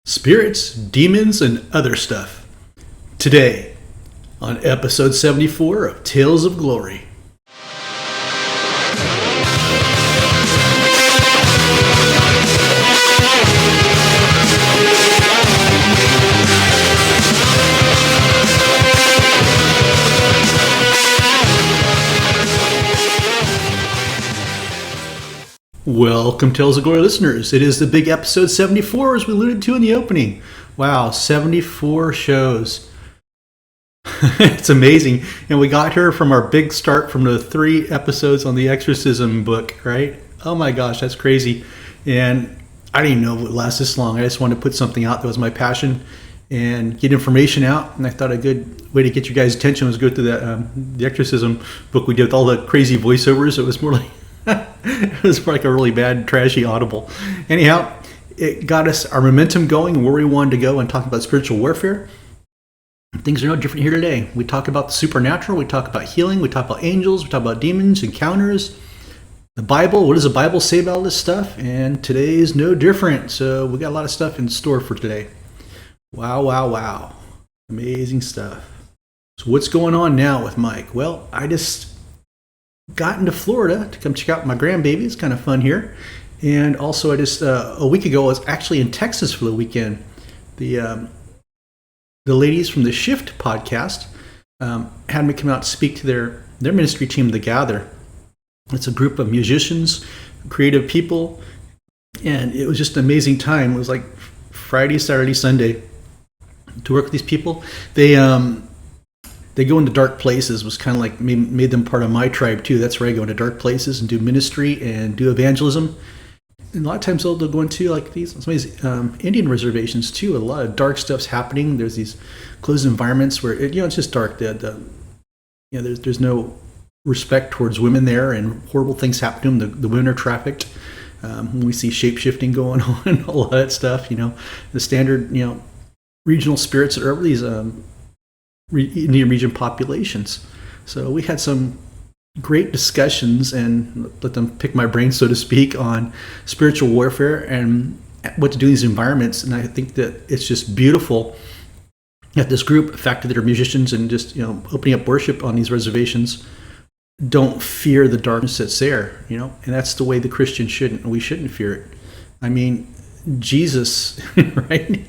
spirits, demons, and other stuff. Today, on episode 74 of Tales of Glory. Welcome, Tales of Glory listeners. It is the big episode 74, as we alluded to in the opening. Wow, 74 shows. It's amazing. And we got here from our big start from the 3 episodes on the exorcism book, right? Oh my gosh, that's crazy. And I didn't even know it would last this long. I just wanted to put something out that was my passion and get information out. And I thought a good way to get you guys' attention was go through that the exorcism book we did with all the crazy voiceovers. It was more like it was like a really bad, trashy audible. Anyhow, it got us our momentum going where we wanted to go and talk about spiritual warfare. Things are no different here today. We talk about the supernatural, we talk about healing, we talk about angels, we talk about demons, encounters, the Bible. What does the Bible say about all this stuff? And today is no different. So we got a lot of stuff in store for today. Wow. Amazing stuff. So what's going on now with Mike? Well, I just got into Florida to come check out my grandbaby. It's kind of fun here. And also I just, a week ago, I was actually in Texas for the weekend. The ladies from the Shift podcast had me come out to speak to their ministry team, The Gather. It's a group of musicians, creative people, and it was just an amazing time. It was like Friday, Saturday, Sunday to work with these people. They go into dark places, was kind of like made them part of my tribe too. That's where I go into dark places and do ministry and do evangelism. And a lot of times they'll go into like these Indian reservations too. A lot of dark stuff's happening. There's these closed environments where it's just dark. There's no respect towards women there, and horrible things happen to them. The women are trafficked. We see shape shifting going on and all that stuff. The standard regional spirits that are over these Indian region populations. So we had some great discussions and let them pick my brain, so to speak, on spiritual warfare and what to do in these environments. And I think that it's just beautiful that this group, the fact that they're musicians and just opening up worship on these reservations, don't fear the darkness that's there. And that's the way the Christian shouldn't. We shouldn't fear it. I mean, Jesus, right?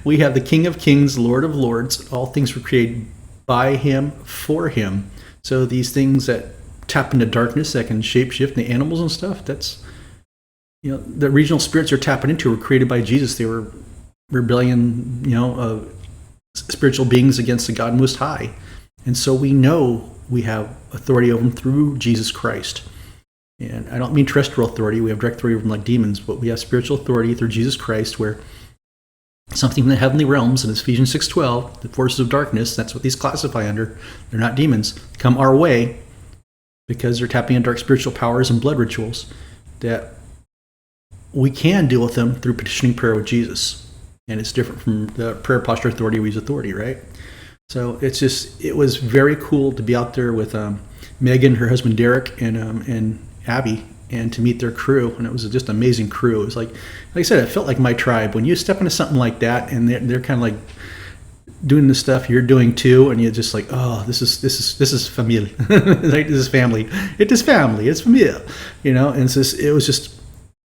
We have the King of Kings, Lord of Lords. All things were created by Him, for Him. So these things that tap into darkness, that can shapeshift the animals and stuff, that's, the regional spirits are tapping into were created by Jesus. They were rebellion, spiritual beings against the God Most High. And so we know we have authority over them through Jesus Christ. And I don't mean terrestrial authority. We have direct authority over them like demons, but we have spiritual authority through Jesus Christ, where something in the heavenly realms, in Ephesians 6:12, the forces of darkness, that's what these classify under. They're not demons. Come our way because they're tapping into dark spiritual powers and blood rituals, that we can deal with them through petitioning prayer with Jesus. And it's different from the prayer posture authority we use authority, right? So it was very cool to be out there with Megan, her husband Derek, and Abby, and to meet their crew. And it was just an amazing crew. It was like I said, it felt like my tribe. When you step into something like that and they're kind of like doing the stuff you're doing too, and you're just like, oh, this is familia. Like, this is family. It is family. It's familia. And it was just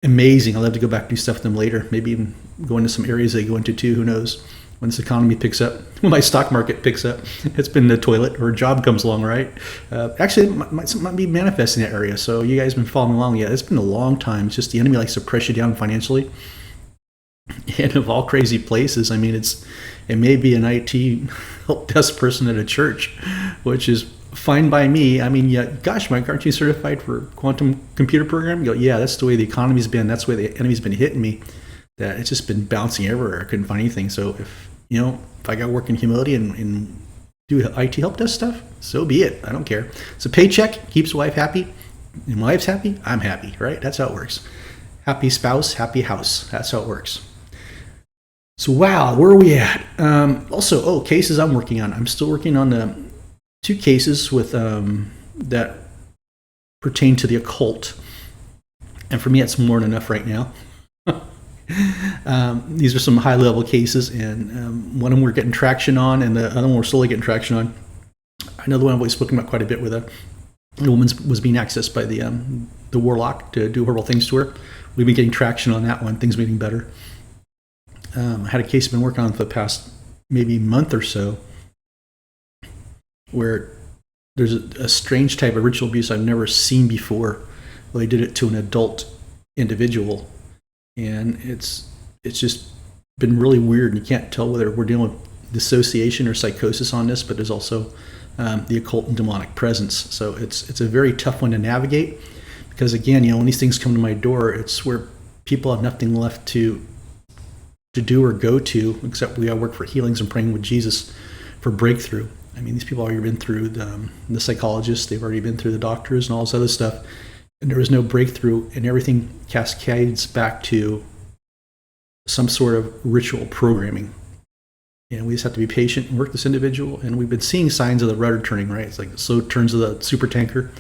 amazing. I'll have to go back and do stuff with them later. Maybe even go into some areas they go into too. Who knows? When this economy picks up, when my stock market picks up, it's been the toilet, or a job comes along, right? Actually, it might be manifesting in that area. So you guys have been following along. Yeah, it's been a long time. It's just the enemy likes to press you down financially. And of all crazy places, I mean, it may be an IT help desk person at a church, which is fine by me. I mean, yeah, gosh, Mike, aren't you certified for quantum computer programming? You go, yeah, that's the way the economy's been. That's the way the enemy's been hitting me. That it's just been bouncing everywhere. I couldn't find anything. So if I got to work in humility and do IT help desk stuff, so be it. I don't care. It's a paycheck, keeps wife happy, and my wife's happy, I'm happy, right? That's how it works. Happy spouse, happy house. That's how it works. So wow, where are we at? Also, cases I'm working on. I'm still working on the 2 cases with that pertain to the occult. And for me, it's more than enough right now. These are some high-level cases, and one of them we're getting traction on, and the other one we're slowly getting traction on. I know the one I've always spoken about quite a bit, where the woman was being accessed by the warlock to do horrible things to her. We've been getting traction on that one. Things are getting better. I had a case I've been working on for the past maybe month or so, where there's a strange type of ritual abuse I've never seen before. Well, they did it to an adult individual, and it's just been really weird. And you can't tell whether we're dealing with dissociation or psychosis on this, but there's also the occult and demonic presence. So it's a very tough one to navigate, because again, when these things come to my door, it's where people have nothing left to do or go to, except we all work for healings and praying with Jesus for breakthrough. I mean, these people have already been through the psychologists, they've already been through the doctors and all this other stuff, and there was no breakthrough, and everything cascades back to some sort of ritual programming. And we just have to be patient and work this individual, and we've been seeing signs of the rudder turning, right? It's like slow turns of the super tanker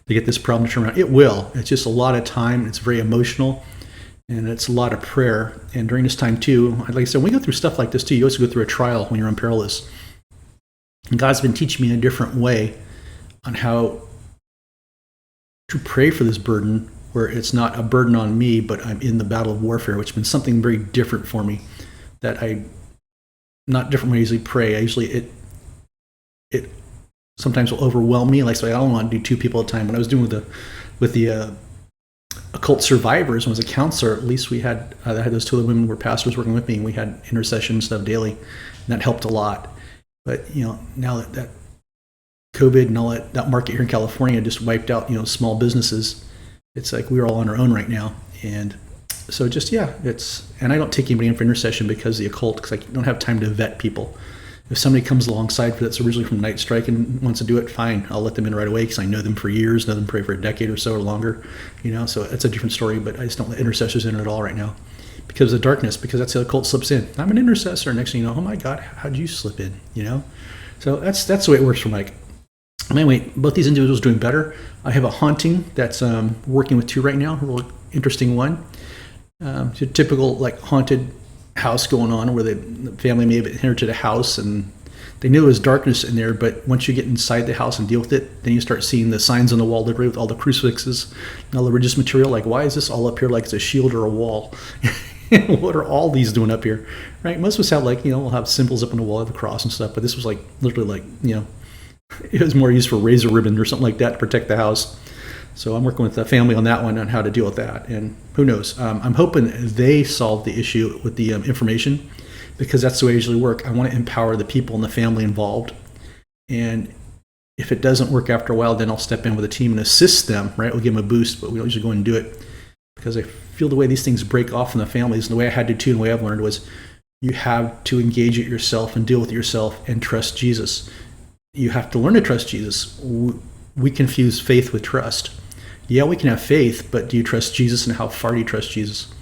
to get this problem to turn around. It will. It's just a lot of time. It's very emotional, and it's a lot of prayer. And during this time too, like I said, when we go through stuff like this too, you also go through a trial when you're on perilous. And God's been teaching me in a different way on how to pray for this burden, where it's not a burden on me, but I'm in the battle of warfare, which has been something very different for me. That not different when I usually pray. It sometimes will overwhelm me. Like, so I don't want to do two people at a time. When I was doing with the occult survivors, when I was a counselor, at least I had those two other women were pastors working with me, and we had intercession and stuff daily, and that helped a lot. But now that COVID and all that market here in California just wiped out small businesses, it's like we're all on our own right now. And so and I don't take anybody in for intercession because of the occult, because I don't have time to vet people. If somebody comes alongside that's originally from Night Strike and wants to do it, fine, I'll let them in right away, because I know them for years, know them pray for a decade or so or longer, so it's a different story. But I just don't let intercessors in at all right now because of the darkness, because that's how the occult slips in. I'm an intercessor. Next thing you know, oh my God, how'd you slip in? So that's the way it works for Mike. Anyway, both these individuals are doing better. I have a haunting that's working with two right now, a real interesting one. It's a typical haunted house going on, where the family may have inherited a house and they knew there was darkness in there, but once you get inside the house and deal with it, then you start seeing the signs on the wall with all the crucifixes and all the religious material. Like, why is this all up here like it's a shield or a wall? What are all these doing up here? Right? Most of us have we'll have symbols up on the wall of the cross and stuff, but this was literally it was more used for razor ribbon or something like that to protect the house. So I'm working with the family on that one, on how to deal with that. And who knows? I'm hoping they solve the issue with the information, because that's the way I usually work. I want to empower the people and the family involved. And if it doesn't work after a while, then I'll step in with a team and assist them, right? We'll give them a boost, but we don't usually go and do it, because I feel the way these things break off from the families, and the way I had to too, and the way I've learned was you have to engage it yourself and deal with it yourself and trust Jesus. You have to learn to trust Jesus. We confuse faith with trust. Yeah, we can have faith, but do you trust Jesus, and how far do you trust Jesus?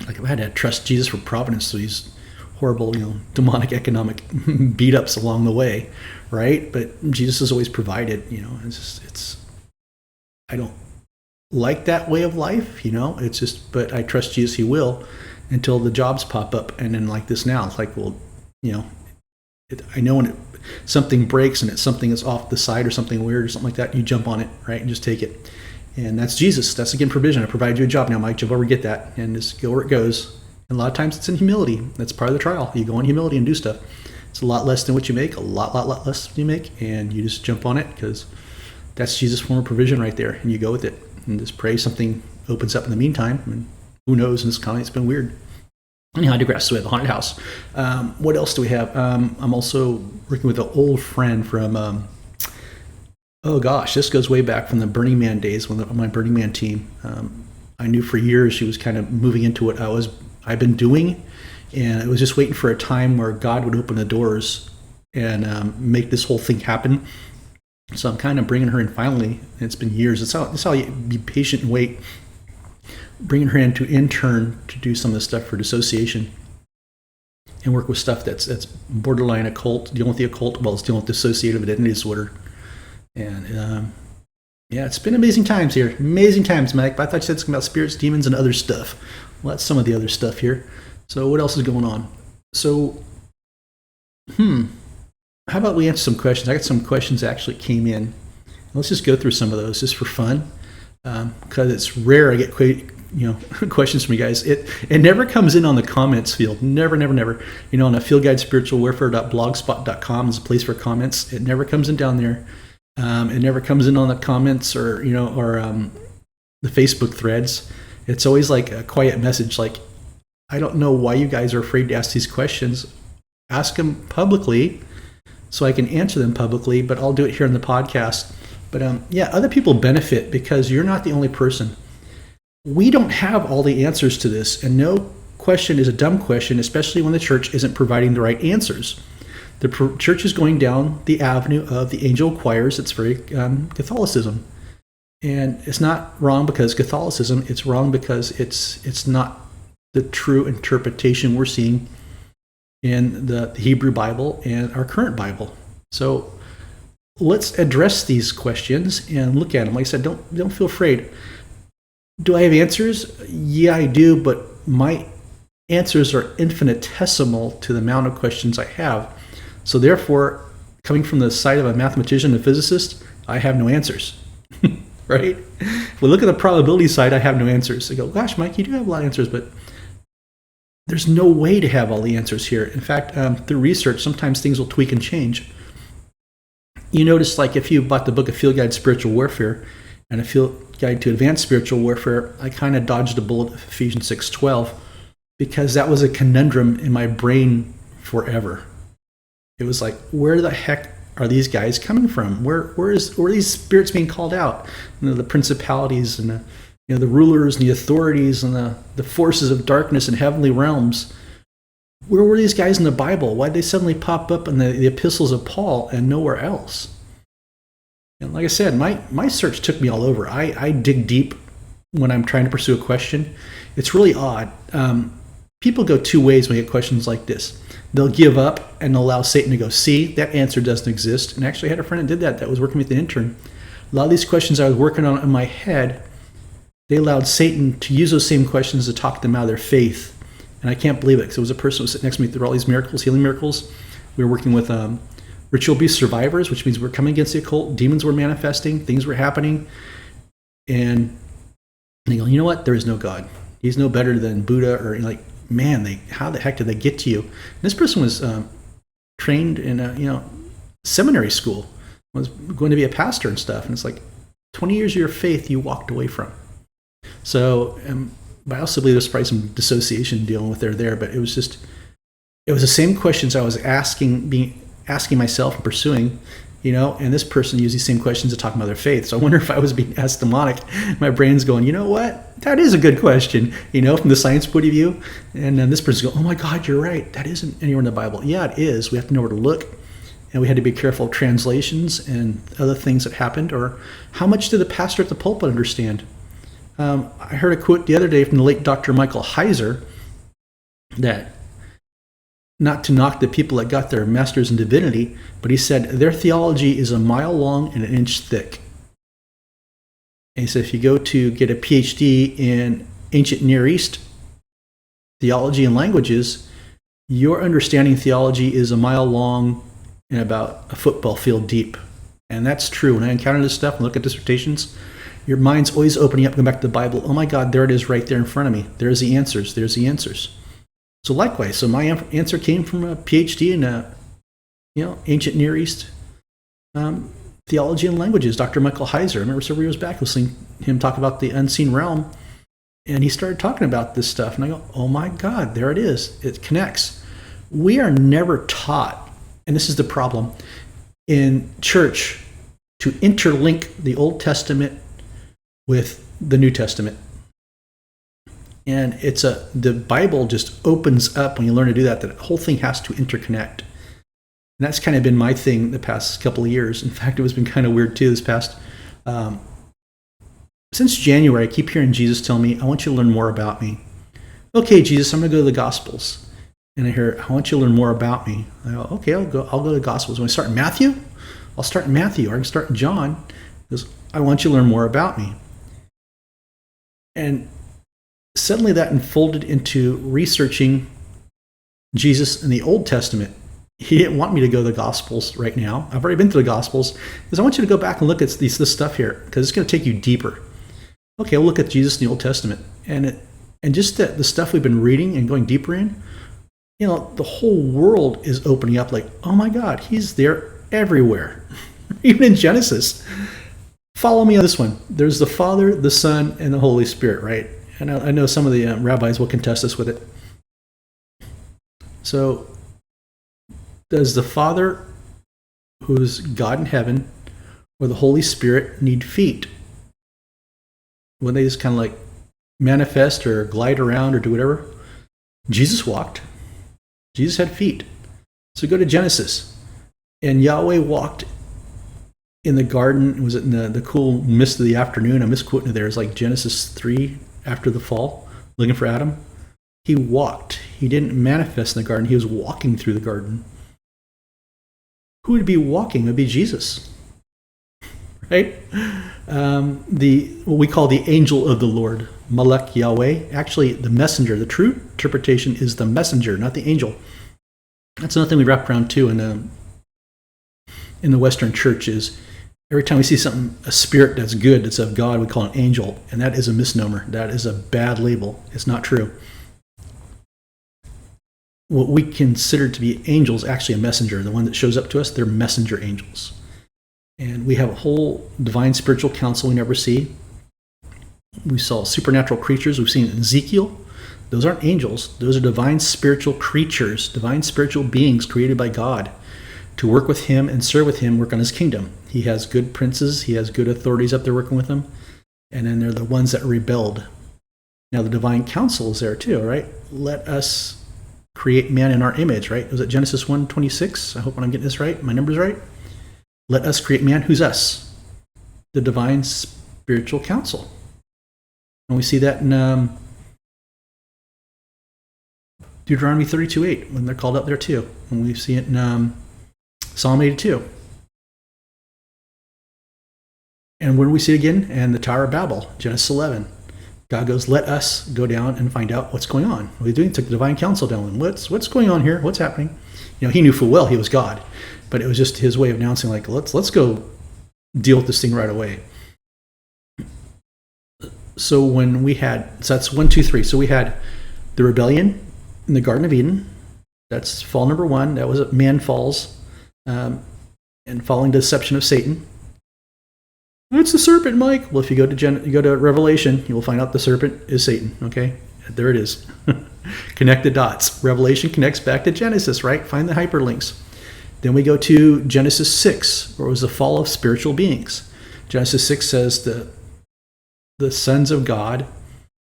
Like, I had to trust Jesus for providence through these horrible, demonic economic beat-ups along the way, right? But Jesus has always provided, I don't like that way of life, but I trust Jesus, he will, until the jobs pop up. And then like this now, it's like, well, I know when something breaks and it's something that's off the side or something weird or something like that, you jump on it, right, and just take it. And that's Jesus. That's, again, provision. I provide you a job now, Mike. Jump over, get that, and just go where it goes. And a lot of times it's in humility. That's part of the trial. You go in humility and do stuff. It's a lot less than what you make, a lot less than you make, and you just jump on it, because that's Jesus' form of provision right there, and you go with it. And just pray something opens up in the meantime, and who knows, in this county it's been weird. Anyhow, I digress. So we have the haunted house. What else do we have? I'm also working with an old friend from, this goes way back from the Burning Man days, when my Burning Man team. I knew for years she was kind of moving into what I've been doing, and it was just waiting for a time where God would open the doors and make this whole thing happen. So I'm kind of bringing her in finally. And it's been years. That's how you be patient and wait. Bringing her in to intern to do some of the stuff for dissociation and work with stuff that's borderline occult, dealing with the occult while it's dealing with dissociative identity disorder. And it's been amazing times here. Amazing times, Mike. But I thought you said something about spirits, demons, and other stuff. Well, that's some of the other stuff here. So what else is going on? So, how about we answer some questions? I got some questions that actually came in. Let's just go through some of those just for fun, because it's rare I get questions from you guys. It never comes in on the comments field. Never. On a field guide spiritualwarfare.blogspot.com is a place for comments. It never comes in down there. It never comes in on the comments or the Facebook threads. It's always like a quiet message. Like, I don't know why you guys are afraid to ask these questions. Ask them publicly so I can answer them publicly, but I'll do it here in the podcast. But other people benefit because you're not the only person. We don't have all the answers to this, and no question is a dumb question, especially when the church isn't providing the right answers. The church is going down the avenue of the angel choirs. It's very Catholicism. And it's not wrong because Catholicism. It's wrong because it's not the true interpretation we're seeing in the Hebrew Bible and our current Bible. So let's address these questions and look at them. Like I said, don't feel afraid. Do I have answers? Yeah, I do, but my answers are infinitesimal to the amount of questions I have. So therefore, coming from the side of a mathematician and physicist, I have no answers, right? If we look at the probability side, I have no answers. I go, gosh, Mike, you do have a lot of answers, but there's no way to have all the answers here. In fact, through research, sometimes things will tweak and change. You notice, like, if you bought the book of Field Guide Spiritual Warfare and a Field Guide to Advanced Spiritual Warfare, I kind of dodged a bullet of Ephesians 6:12 because that was a conundrum in my brain forever. It was like, where the heck are these guys coming from? Where are these spirits being called out? The principalities and the rulers and the authorities and the forces of darkness in heavenly realms. Where were these guys in the Bible? Why did they suddenly pop up in the epistles of Paul and nowhere else? And like I said, my search took me all over. I dig deep when I'm trying to pursue a question. It's really odd. People go two ways when they get questions like this. They'll give up and allow Satan to go, see, that answer doesn't exist. And actually I had a friend that did that was working with an intern. A lot of these questions I was working on in my head, they allowed Satan to use those same questions to talk them out of their faith. And I can't believe it, because it was a person who was sitting next to me through all these miracles, healing miracles. We were working with ritual abuse survivors, which means we're coming against the occult. Demons were manifesting, things were happening. And they go, you know what? There is no God. He's no better than Buddha, or man, how the heck did they get to you? And this person was trained in a seminary school, was going to be a pastor and stuff. And it's like 20 years of your faith you walked away from. So I also believe there's probably some dissociation dealing with there, but it was the same questions I was asking myself and pursuing, and this person used these same questions to talk about their faith. So I wonder if I was being asked demonic. My brain's going, you know what? That is a good question, from the science point of view. And then this person's going, oh my God, you're right. That isn't anywhere in the Bible. Yeah, it is. We have to know where to look. And we had to be careful of translations and other things that happened. Or how much did the pastor at the pulpit understand? I heard a quote the other day from the late Dr. Michael Heiser that, not to knock the people that got their masters in divinity, but he said their theology is a mile long and an inch thick. And he said if you go to get a PhD in ancient Near East theology and languages, your understanding theology is a mile long and about a football field deep. And that's true. When I encounter this stuff and look at dissertations, your mind's always opening up, going back to the Bible. Oh my God, there it is right there in front of me. There's the answers. There's the answers. So likewise, so my answer came from a PhD in ancient Near East theology and languages, Dr. Michael Heiser. I remember several years back listening to him talk about the unseen realm, and he started talking about this stuff, and I go, oh my God, there it is. It connects. We are never taught, and this is the problem, in church to interlink the Old Testament with the New Testament. And the Bible just opens up when you learn to do that. The whole thing has to interconnect. And that's kind of been my thing the past couple of years. In fact, it has been kind of weird too this past, since January, I keep hearing Jesus tell me, I want you to learn more about me. Okay, Jesus, I'm going to go to the Gospels. And I hear, I want you to learn more about me. I go, okay, I'll go to the Gospels. When I start in Matthew, I'll start in Matthew, or I can start in John. He goes, I want you to learn more about me. And suddenly that unfolded into researching Jesus in the Old Testament. He didn't want me to go to the Gospels right now. I've already been to the Gospels because I want you to go back and look at this stuff here because it's going to take you deeper. Okay, we'll look at Jesus in the Old Testament and just the stuff we've been reading and going deeper in. The whole world is opening up like, oh my God, he's there everywhere, even in Genesis. Follow me on this one. There's the Father, the Son, and the Holy Spirit, right? And I know some of the rabbis will contest us with it. So, does the Father, who's God in heaven, or the Holy Spirit need feet? When they just kind of like manifest or glide around or do whatever? Jesus walked. Jesus had feet. So go to Genesis. And Yahweh walked in the garden. Was it in the cool mist of the afternoon? I'm misquoting it there. It's like Genesis 3 after the fall, looking for Adam. He walked. He didn't manifest in the garden. He was walking through the garden. Who would be walking? It would be Jesus. Right? What we call the angel of the Lord, Malek Yahweh. Actually, the messenger. The true interpretation is the messenger, not the angel. That's another thing we wrap around too in the Western church is every time we see something, a spirit that's good, that's of God, we call it an angel, and that is a misnomer. That is a bad label. It's not true. What we consider to be angels, actually a messenger, the one that shows up to us, they're messenger angels. And we have a whole divine spiritual council we never see. We saw supernatural creatures we've seen in Ezekiel. Those aren't angels. Those are divine spiritual creatures, divine spiritual beings created by God to work with him and serve with him, work on his kingdom. He has good princes. He has good authorities up there working with him. And then they're the ones that rebelled. Now the divine council is there too, right? Let us create man in our image, right? Was it Genesis 1:26? I hope I'm getting this right. My number's right. Let us create man. Who's us? The divine spiritual council. And we see that in Deuteronomy 32:8 when they're called up there too. And we see it in Psalm 82. And when we see it again in the Tower of Babel, Genesis 11, God goes, let us go down and find out what's going on. What are we doing? Took the divine council down. And what's going on here? What's happening? He knew full well he was God, but it was just his way of announcing, like, let's go deal with this thing right away. So when we had, so that's 1, 2, 3. So we had the rebellion in the Garden of Eden. That's fall number 1. That was man falls and following the deception of Satan. It's the serpent, Mike. Well, if you go to Revelation, you will find out the serpent is Satan. Okay, there it is. Connect the dots. Revelation connects back to Genesis, right? Find the hyperlinks. Then we go to Genesis 6, where it was the fall of spiritual beings. Genesis 6 says the sons of God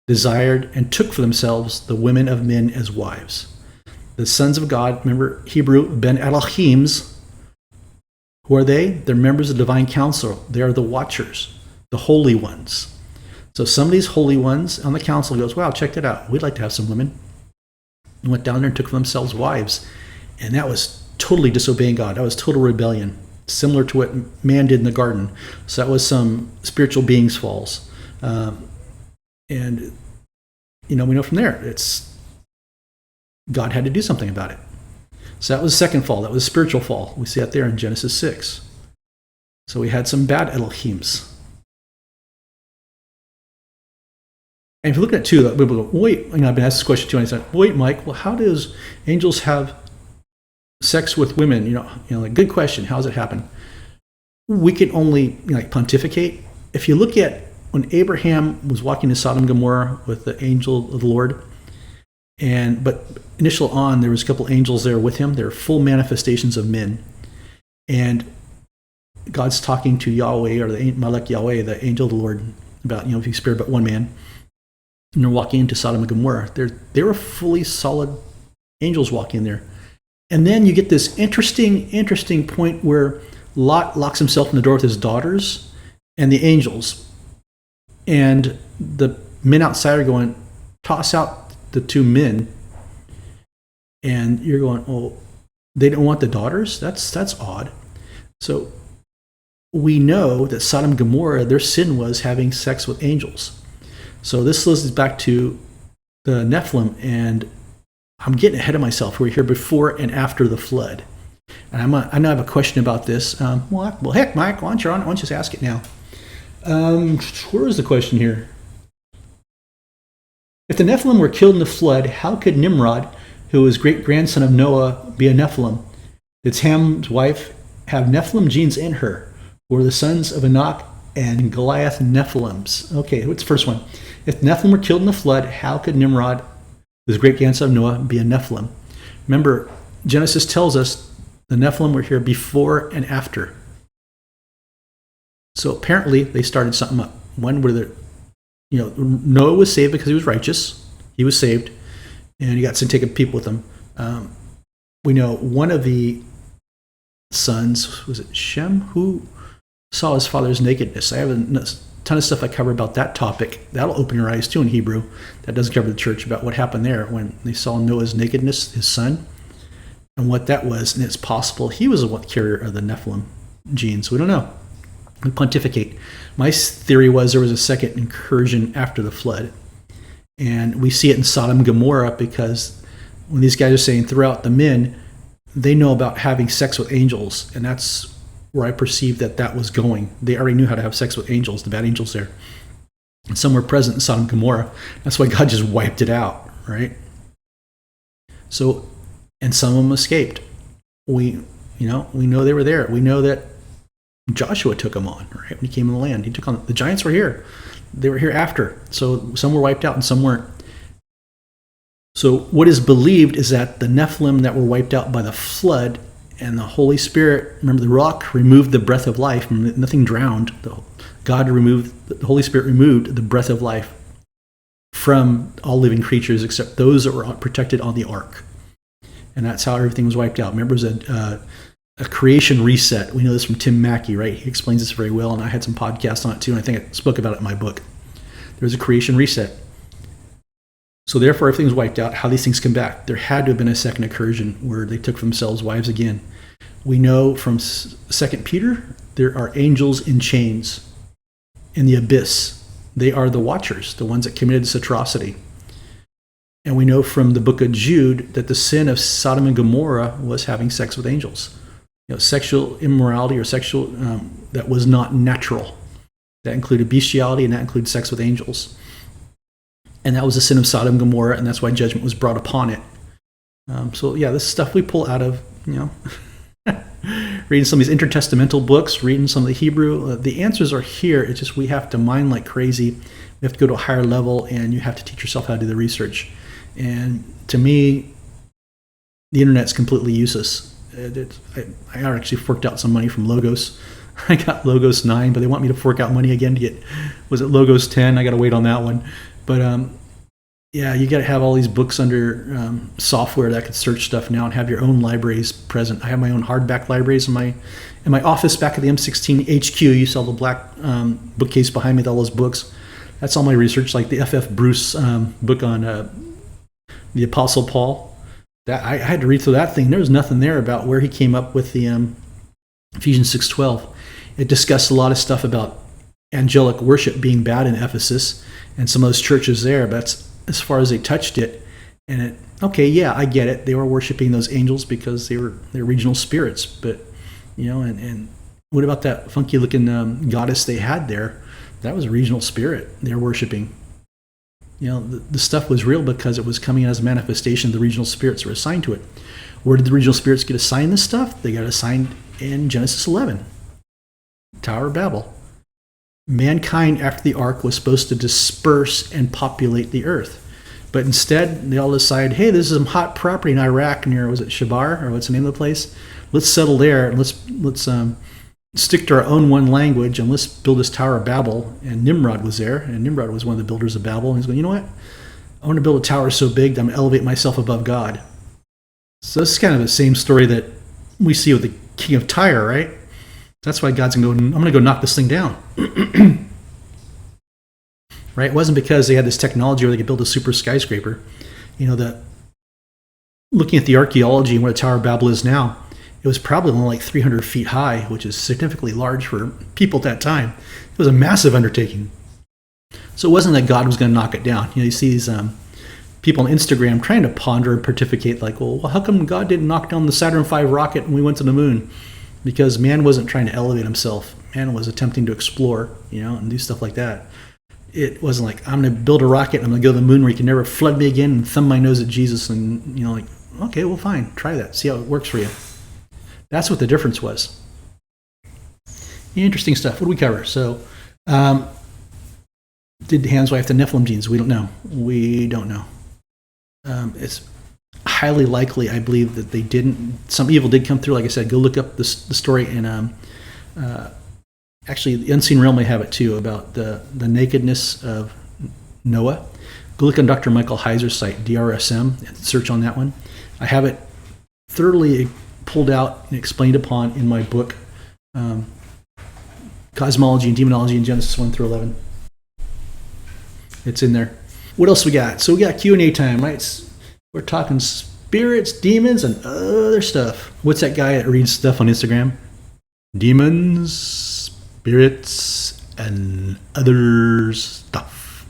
desired and took for themselves the women of men as wives. The sons of God, remember Hebrew, Ben Elohims. Who are they? They're members of the divine council. They are the watchers, the holy ones. So some of these holy ones on the council goes, wow, check that out. We'd like to have some women. And went down there and took for themselves wives. And that was totally disobeying God. That was total rebellion, similar to what man did in the garden. So that was some spiritual beings' falls. And we know from there, it's God had to do something about it. So that was the second fall. That was a spiritual fall. We see that there in Genesis 6. So we had some bad Elohims. And if you look at it too, people go, wait, I've been asked this question too, and I said, wait, Mike, well, how does angels have sex with women? Like, good question. How does it happen? We can only pontificate. If you look at when Abraham was walking to Sodom and Gomorrah with the angel of the Lord, but initial on, there was a couple angels there with him. They're full manifestations of men. And God's talking to Yahweh, or the Malek Yahweh, the angel of the Lord, about, if you spare but one man. And they're walking into Sodom and Gomorrah. They were fully solid angels walking there. And then you get this interesting point where Lot locks himself in the door with his daughters and the angels. And the men outside are going, toss out the two men. And you're going, oh, they don't want the daughters? That's odd. So we know that Sodom and Gomorrah, their sin was having sex with angels. So this leads back to the Nephilim, and I'm getting ahead of myself. We're here before and after the flood. And I know I have a question about this. Well, heck, Mike, why don't you just ask it now? Where is the question here? If the Nephilim were killed in the flood, how could Nimrod, who was great-grandson of Noah, be a Nephilim? Did Ham's wife have Nephilim genes in her? Were the sons of Enoch and Goliath Nephilims? Okay, what's the first one? If the Nephilim were killed in the flood, how could Nimrod, who was great-grandson of Noah, be a Nephilim? Remember, Genesis tells us the Nephilim were here before and after. So apparently they started something up. One where Noah was saved because he was righteous. He was saved, and he got to take people with him. We know one of the sons, was it Shem, who saw his father's nakedness. I have a ton of stuff I cover about that topic. That'll open your eyes too in Hebrew. That does cover the church about what happened there when they saw Noah's nakedness, his son, and what that was. And it's possible he was a carrier of the Nephilim genes. We don't know. We pontificate. My theory was there was a second incursion after the flood. And we see it in Sodom and Gomorrah because when these guys are saying throughout the men, they know about having sex with angels. And that's where I perceived that was going. They already knew how to have sex with angels, the bad angels there. And some were present in Sodom and Gomorrah. That's why God just wiped it out, right? So, and some of them escaped. We know they were there. We know that Joshua took them on, right? When he came in the land, he took on the giants were here. They were here after. So some were wiped out and some weren't. So what is believed is that the Nephilim that were wiped out by the flood and the Holy Spirit, remember the rock removed the breath of life, nothing drowned. The Holy Spirit removed the breath of life from all living creatures except those that were protected on the ark. And that's how everything was wiped out. Remember, it was a creation reset. We know this from Tim Mackey, right? He explains this very well, and I had some podcasts on it too, and I think I spoke about it in my book. There was a creation reset. So therefore, everything was wiped out. How these things come back? There had to have been a second incursion where they took for themselves wives again. We know from 2 Peter, there are angels in chains in the abyss. They are the watchers, the ones that committed this atrocity. And we know from the book of Jude that the sin of Sodom and Gomorrah was having sex with angels. Sexual immorality or sexual that was not natural. That included bestiality and that included sex with angels. And that was the sin of Sodom and Gomorrah, and that's why judgment was brought upon it. This stuff we pull out of, reading some of these intertestamental books, reading some of the Hebrew. The answers are here. It's just we have to mine like crazy. We have to go to a higher level, and you have to teach yourself how to do the research. And to me, the internet's completely useless. I actually forked out some money from Logos. I got Logos 9, but they want me to fork out money again to get, was it Logos 10? I got to wait on that one. But you got to have all these books under software that could search stuff now and have your own libraries present. I have my own hardback libraries in my office back at the M16 HQ. You saw the black bookcase behind me with all those books. That's all my research, like the F.F. Bruce book on the Apostle Paul. That I had to read through that thing. There was nothing there about where he came up with the Ephesians 6:12. It discussed a lot of stuff about angelic worship being bad in Ephesus and some of those churches there. But that's as far as they touched it. And I get it. They were worshiping those angels because they're regional spirits. But and what about that funky looking goddess they had there? That was a regional spirit they're worshiping. The stuff was real because it was coming as a manifestation of the regional spirits that were assigned to it. Where did the regional spirits get assigned this stuff? They got assigned in Genesis 11, Tower of Babel. Mankind after the ark was supposed to disperse and populate the earth. But instead, they all decided, hey, this is some hot property in Iraq near, was it Shabar, or what's the name of the place? Let's settle there, and let's stick to our own one language, and let's build this Tower of Babel. And Nimrod was there, and Nimrod was one of the builders of Babel. And he's going, you know what? I want to build a tower so big that I'm going to elevate myself above God. So this is kind of the same story that we see with the king of Tyre, right? That's why God's going to go, I'm going to go knock this thing down. Right? It wasn't because they had this technology where they could build a super skyscraper. Looking at the archaeology and where the Tower of Babel is now, it was probably only like 300 feet high, which is significantly large for people at that time. It was a massive undertaking. So it wasn't that God was going to knock it down. You see these people on Instagram trying to ponder and pontificate, like, well, how come God didn't knock down the Saturn V rocket when we went to the moon? Because man wasn't trying to elevate himself. Man was attempting to explore, and do stuff like that. It wasn't like, I'm going to build a rocket and I'm going to go to the moon where you can never flood me again and thumb my nose at Jesus and, like, okay, well, fine, try that. See how it works for you. That's what the difference was. Interesting stuff. What do we cover? So, did Ham's wife the Nephilim genes? We don't know. It's highly likely, I believe, that they didn't. Some evil did come through. Like I said, go look up the story in. Actually, the Unseen Realm may have it too, about the nakedness of Noah. Go look on Dr. Michael Heiser's site, DRSM, and search on that one. I have it thoroughly pulled out and explained upon in my book, Cosmology and Demonology in Genesis 1 through 11. It's in there. What else we got? So we got Q&A time, right? We're talking spirits, demons, and other stuff. What's that guy that reads stuff on Instagram? Demons, spirits, and other stuff.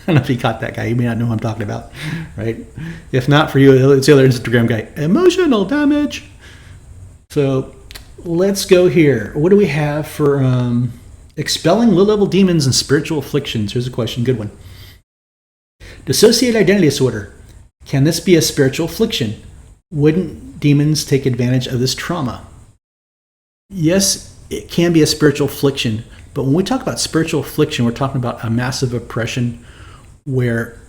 I don't know if you caught that guy. You may not know who I'm talking about, right? If not for you, it's the other Instagram guy. Emotional damage. So let's go here. What do we have for expelling low-level demons and spiritual afflictions? Here's a question. Good one. Dissociated identity disorder. Can this be a spiritual affliction? Wouldn't demons take advantage of this trauma? Yes, it can be a spiritual affliction. But when we talk about spiritual affliction, we're talking about a massive oppression where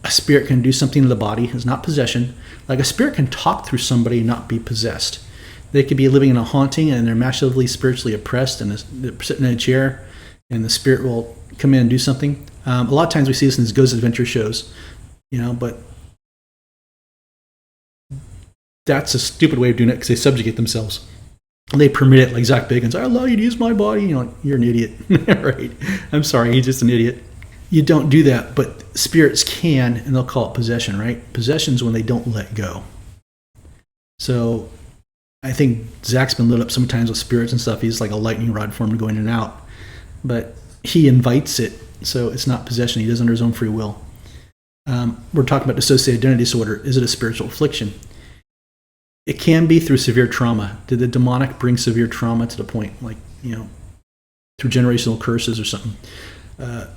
a spirit can do something to the body. It's not possession. Like a spirit can talk through somebody and not be possessed. They could be living in a haunting and they're massively spiritually oppressed and they're sitting in a chair and the spirit will come in and do something. A lot of times we see this in these ghost adventure shows, but that's a stupid way of doing it because they subjugate themselves. And they permit it, like Zach Bagans, I allow you to use my body. You're an idiot. Right? I'm sorry, he's just an idiot. You don't do that, but spirits can, and they'll call it possession, right? Possession's when they don't let go. So I think Zach's been lit up sometimes with spirits and stuff. He's like a lightning rod for him to go in and out. But he invites it, so it's not possession. He does it under his own free will. We're talking about dissociated identity disorder. Is it a spiritual affliction? It can be through severe trauma. Did the demonic bring severe trauma to the point, like, through generational curses or something?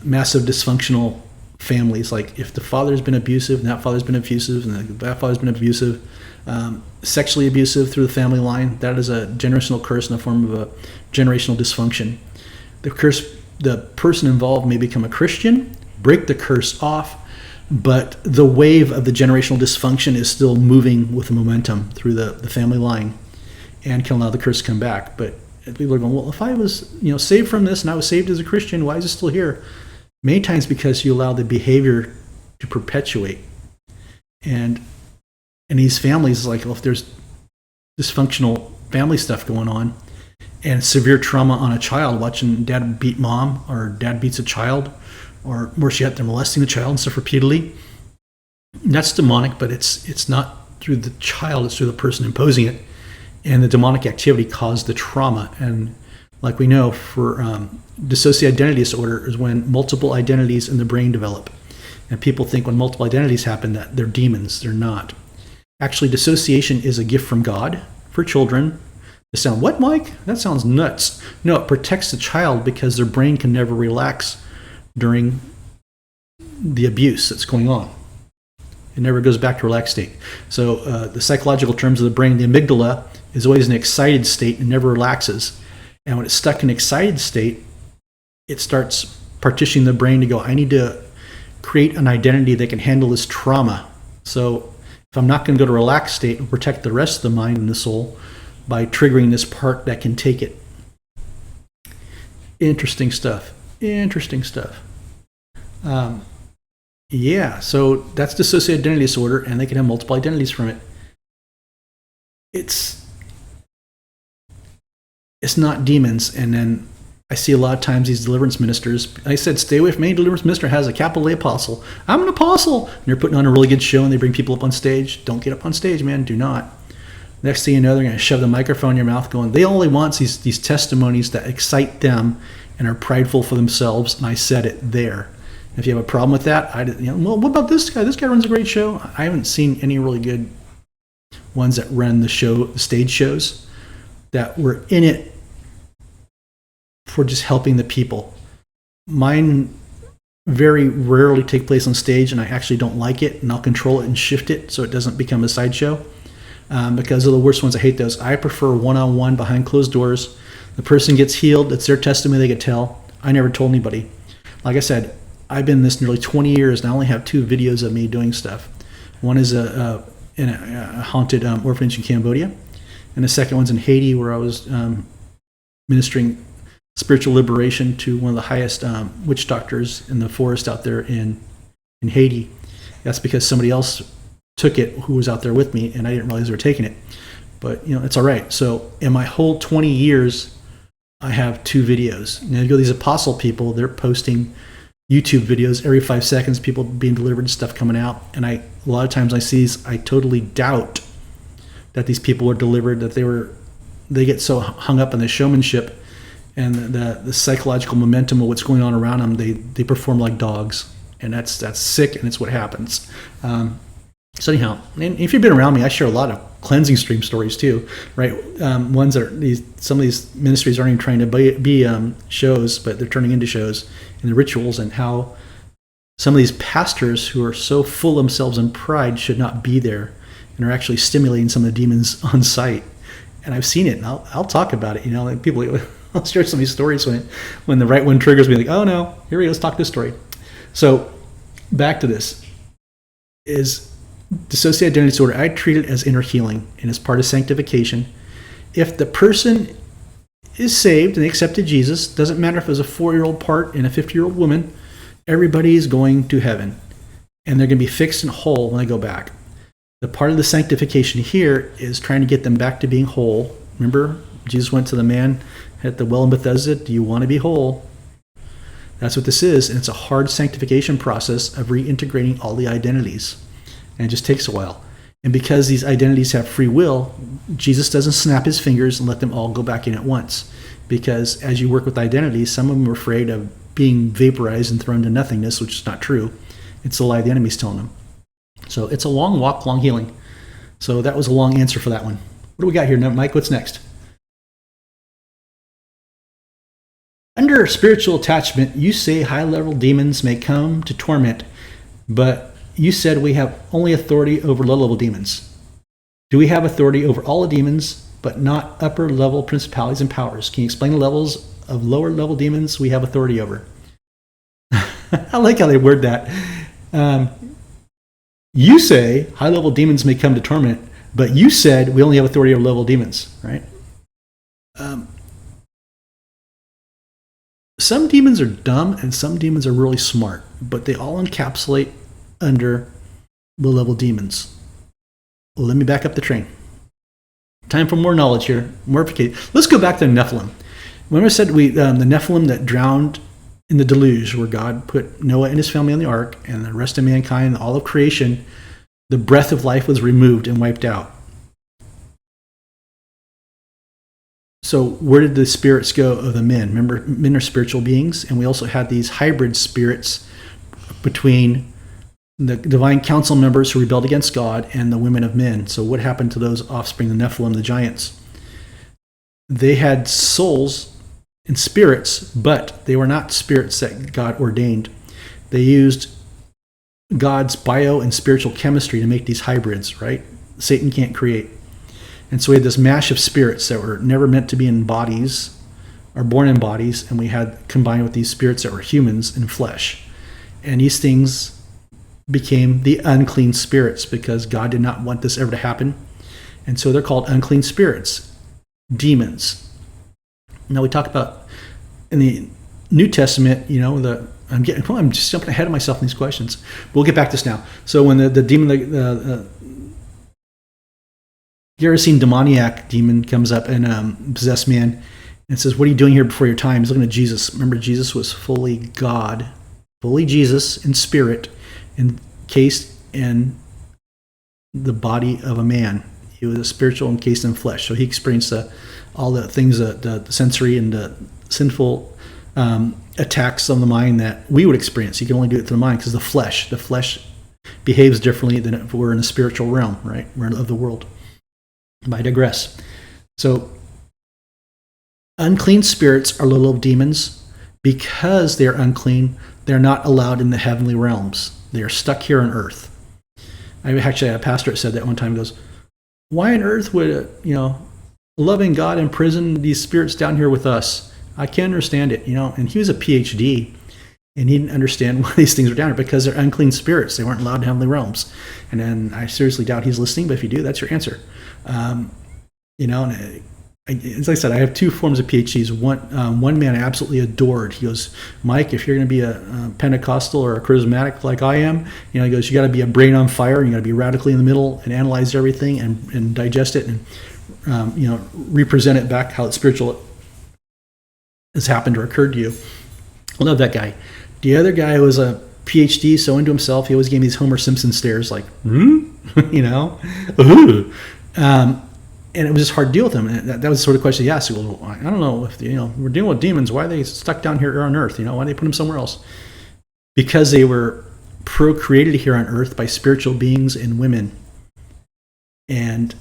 Massive dysfunctional families, like if the father's been abusive and that father's been abusive and that father's been abusive, sexually abusive through the family line, that is a generational curse in the form of a generational dysfunction. The person involved may become a Christian, break the curse off, but the wave of the generational dysfunction is still moving with the momentum through the family line and can allow the curse to come back. But people are going, well, if I was saved from this and I was saved as a Christian, why is it still here? Many times because you allow the behavior to perpetuate. And in these families, like, well, if there's dysfunctional family stuff going on and severe trauma on a child, watching dad beat mom or dad beats a child, or worse yet, they're molesting the child and stuff repeatedly, that's demonic, but it's not through the child, it's through the person imposing it. And the demonic activity caused the trauma. And like we know, for dissociated identity disorder is when multiple identities in the brain develop. And people think when multiple identities happen that they're demons. They're not. Actually, dissociation is a gift from God for children. They sound, what, Mike? That sounds nuts. No, it protects the child because their brain can never relax during the abuse that's going on. It never goes back to relaxed state. So the psychological terms of the brain, the amygdala, is always in an excited state and never relaxes. And when it's stuck in an excited state, it starts partitioning the brain to go, I need to create an identity that can handle this trauma. So if I'm not going to go to relaxed state and protect the rest of the mind and the soul by triggering this part that can take it. Interesting stuff. So that's dissociated identity disorder, and they can have multiple identities from it. It's not demons. And then I see a lot of times these deliverance ministers, I said, stay away from any deliverance minister has a capital A apostle. I'm an apostle. And they're putting on a really good show and they bring people up on stage. Don't get up on stage, man. Do not. Next thing you know, they're going to shove the microphone in your mouth going, they only want these testimonies that excite them and are prideful for themselves. And I said it there. If you have a problem with that, well, what about this guy? This guy runs a great show. I haven't seen any really good ones that run the stage shows that were in it for just helping the people. Mine very rarely take place on stage, and I actually don't like it, and I'll control it and shift it so it doesn't become a sideshow. Because of the worst ones, I hate those. I prefer one-on-one behind closed doors. The person gets healed. It's their testimony. They could tell. I never told anybody. Like I said, I've been in this nearly 20 years, and I only have 2 videos of me doing stuff. One is in a haunted orphanage in Cambodia, and the second one's in Haiti, where I was ministering spiritual liberation to one of the highest witch doctors in the forest out there in Haiti. That's because somebody else took it who was out there with me, and I didn't realize they were taking it. But it's all right. So in my whole 20 years, I have 2 videos. Now you go, these apostle people, they're posting YouTube videos every 5 seconds, people being delivered, stuff coming out. And a lot of times I see these, I totally doubt that these people were delivered, that they get so hung up in the showmanship and the psychological momentum of what's going on around them, they perform like dogs. And that's sick, and it's what happens. So anyhow, and if you've been around me, I share a lot of cleansing stream stories too, right? Ones that some of these ministries aren't even trying to be shows, but they're turning into shows, and the rituals, and how some of these pastors who are so full of themselves in pride should not be there, and are actually stimulating some of the demons on site. And I've seen it, and I'll talk about it. Like people, I'll share some of these stories when the right one triggers me, like, oh no, here we go, let's talk this story. So back to this is. Dissociative identity disorder, I treat it as inner healing and as part of sanctification. If the person is saved and they accepted Jesus, doesn't matter if it was a 4-year-old part and a 50-year-old woman, everybody is going to heaven. And they're going to be fixed and whole when they go back. The part of the sanctification here is trying to get them back to being whole. Remember, Jesus went to the man at the well in Bethesda, do you want to be whole? That's what this is. And it's a hard sanctification process of reintegrating all the identities. And it just takes a while. And because these identities have free will, Jesus doesn't snap his fingers and let them all go back in at once. Because as you work with identities, some of them are afraid of being vaporized and thrown to nothingness, which is not true. It's the lie the enemy's telling them. So it's a long walk, long healing. So that was a long answer for that one. What do we got here, Mike? What's next? Under spiritual attachment, you say high-level demons may come to torment, but you said we have only authority over low-level demons. Do we have authority over all the demons, but not upper-level principalities and powers? Can you explain the levels of lower-level demons we have authority over? I like how they word that. You say high-level demons may come to torment, but you said we only have authority over low-level demons, right? Some demons are dumb and some demons are really smart, but they all encapsulate under low-level demons. Well, let me back up the train. Time for more knowledge here. Let's go back to the Nephilim. Remember I said the Nephilim that drowned in the deluge, where God put Noah and his family on the ark, and the rest of mankind, all of creation, the breath of life was removed and wiped out. So where did the spirits go of the men? Remember, men are spiritual beings, and we also had these hybrid spirits between the divine council members who rebelled against God and the women of men. So what happened to those offspring, the Nephilim, the giants? They had souls and spirits, but they were not spirits that God ordained. They used God's bio and spiritual chemistry to make these hybrids, right? Satan can't create. And so we had this mash of spirits that were never meant to be in bodies, or born in bodies, and we had combined with these spirits that were humans in flesh. And these things became the unclean spirits because God did not want this ever to happen. And so they're called unclean spirits, demons. Now we talk about in the New Testament, I'm just jumping ahead of myself in these questions. We'll get back to this now. So when the demon, the Gerasene demoniac demon comes up and possessed man and says, what are you doing here before your time? He's looking at Jesus. Remember, Jesus was fully God, fully Jesus in spirit, encased in the body of a man. He was a spiritual encased in flesh. So he experienced all the things, the sensory and the sinful attacks on the mind that we would experience. You can only do it through the mind because the flesh behaves differently than if we're in the spiritual realm, right? We're of the world. I digress. So unclean spirits are little demons. Because they're unclean, they're not allowed in the heavenly realms. They are stuck here on earth. I actually had a pastor that said that one time. He goes, why on earth would a loving God imprison these spirits down here with us? I can't understand it, And he was a PhD, and he didn't understand why these things are down here because they're unclean spirits. They weren't allowed in heavenly realms. And then I seriously doubt he's listening, but if you do, that's your answer. As I said, I have two forms of PhDs. One man I absolutely adored. He goes, Mike, if you're going to be a Pentecostal or a charismatic like I am, he goes, you got to be a brain on fire. You got to be radically in the middle and analyze everything and digest it and represent it back how it's spiritual has happened or occurred to you. I love that guy. The other guy was a PhD, so into himself. He always gave me these Homer Simpson stares, like, ooh. And it was just hard to deal with them. And that was the sort of question he asked. He goes, well, I don't know if we're dealing with demons. Why are they stuck down here on earth? Why do they put them somewhere else? Because they were procreated here on earth by spiritual beings and women. And